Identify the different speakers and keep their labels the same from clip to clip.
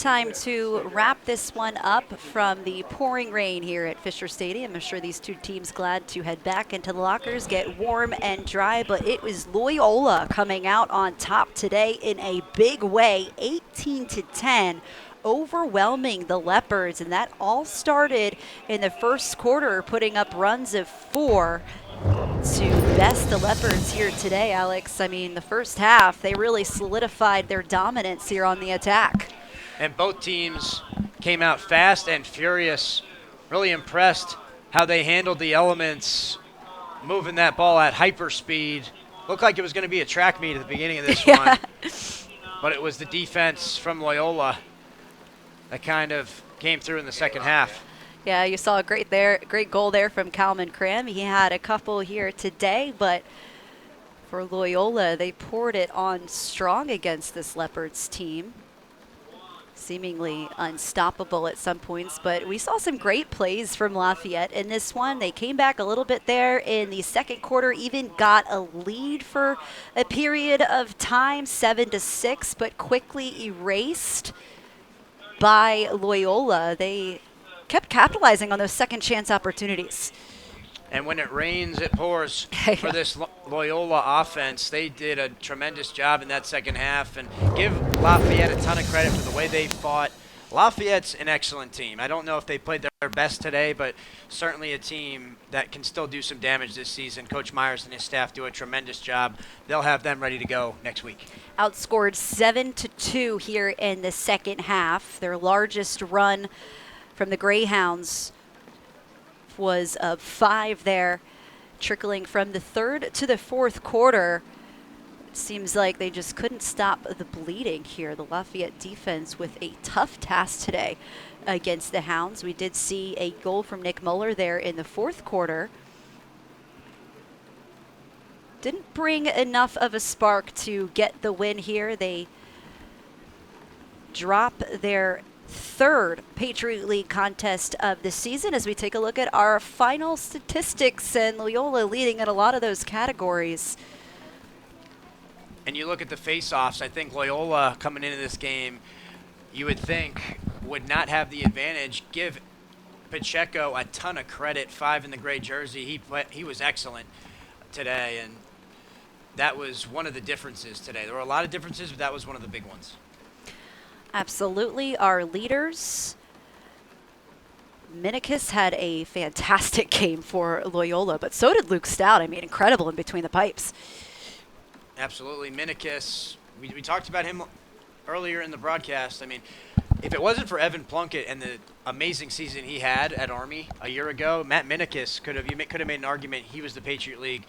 Speaker 1: time to wrap this one up from the pouring rain here at Fisher Stadium. I'm sure these two teams glad to head back into the lockers, get warm and dry, but it was Loyola coming out on top today in a big way, 18-10. Overwhelming the Leopards, and that all started in the first quarter, putting up runs of 4 to best the Leopards here today, Alex. I mean, the first half, they really solidified their dominance here on the attack.
Speaker 2: And both teams came out fast and furious. Really impressed how they handled the elements, moving that ball at hyperspeed. Looked like it was going to be a track meet at the beginning of this one, but it was the defense from Loyola that kind of came through in the second half.
Speaker 1: Yeah, you saw a great goal there from Kalman Cram. He had a couple here today, but for Loyola, they poured it on strong against this Leopards team. Seemingly unstoppable at some points, but we saw some great plays from Lafayette in this one. They came back a little bit there in the second quarter, even got a lead for a period of time, 7-6, but quickly erased by Loyola. They kept capitalizing on those second chance opportunities.
Speaker 2: And when it rains, it pours for this Loyola offense. They did a tremendous job in that second half, and give Lafayette a ton of credit for the way they fought. Lafayette's an excellent team. I don't know if they played their best today, but certainly a team that can still do some damage this season. Coach Myers and his staff do a tremendous job. They'll have them ready to go next week.
Speaker 1: Outscored 7-2 here in the second half. Their largest run from the Greyhounds was of 5 there, trickling from the third to the fourth quarter. It seems like they just couldn't stop the bleeding here. The Lafayette defense with a tough task today against the Hounds. We did see a goal from Nick Muller there in the fourth quarter. Didn't bring enough of a spark to get the win here. They drop their third Patriot League contest of the season as we take a look at our final statistics, and Loyola leading in a lot of those categories.
Speaker 2: And you look at the face-offs, I think Loyola coming into this game, you would think would not have the advantage. Give Pacheco a ton of credit, 5 in the gray jersey. He was excellent today, and that was one of the differences today. There were a lot of differences, but that was one of the big ones.
Speaker 1: Absolutely. Our leaders, Minikis had a fantastic game for Loyola, but so did Luke Stout. I mean, incredible in between the pipes.
Speaker 2: Absolutely. Minikis, we talked about him earlier in the broadcast. I mean, if it wasn't for Evan Plunkett and the amazing season he had at Army a year ago, Matt Minikis could have made an argument he was the Patriot League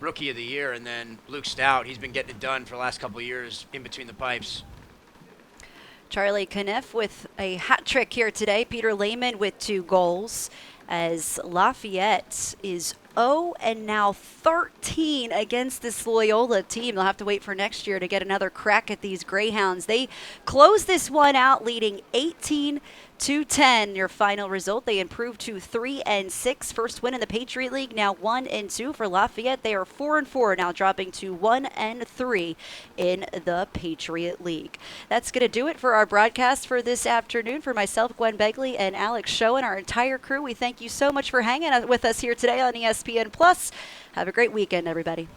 Speaker 2: Rookie of the Year, and then Luke Stout, he's been getting it done for the last couple of years in between the pipes.
Speaker 1: Charlie Kniff with a hat trick here today. Peter Lehman with 2 goals, as Lafayette is 0 and now 13 against this Loyola team. They'll have to wait for next year to get another crack at these Greyhounds. They close this one out leading 18-10. Your final result, they improved to 3-6. First win in the Patriot League, now 1-2 for Lafayette. They are 4-4 now, dropping to 1-3 in the Patriot League. That's going to do it for our broadcast for this afternoon. For myself, Gwen Begley, and Alex Schoen, our entire crew, we thank you so much for hanging with us here today on ESPN Plus. Have a great weekend, everybody.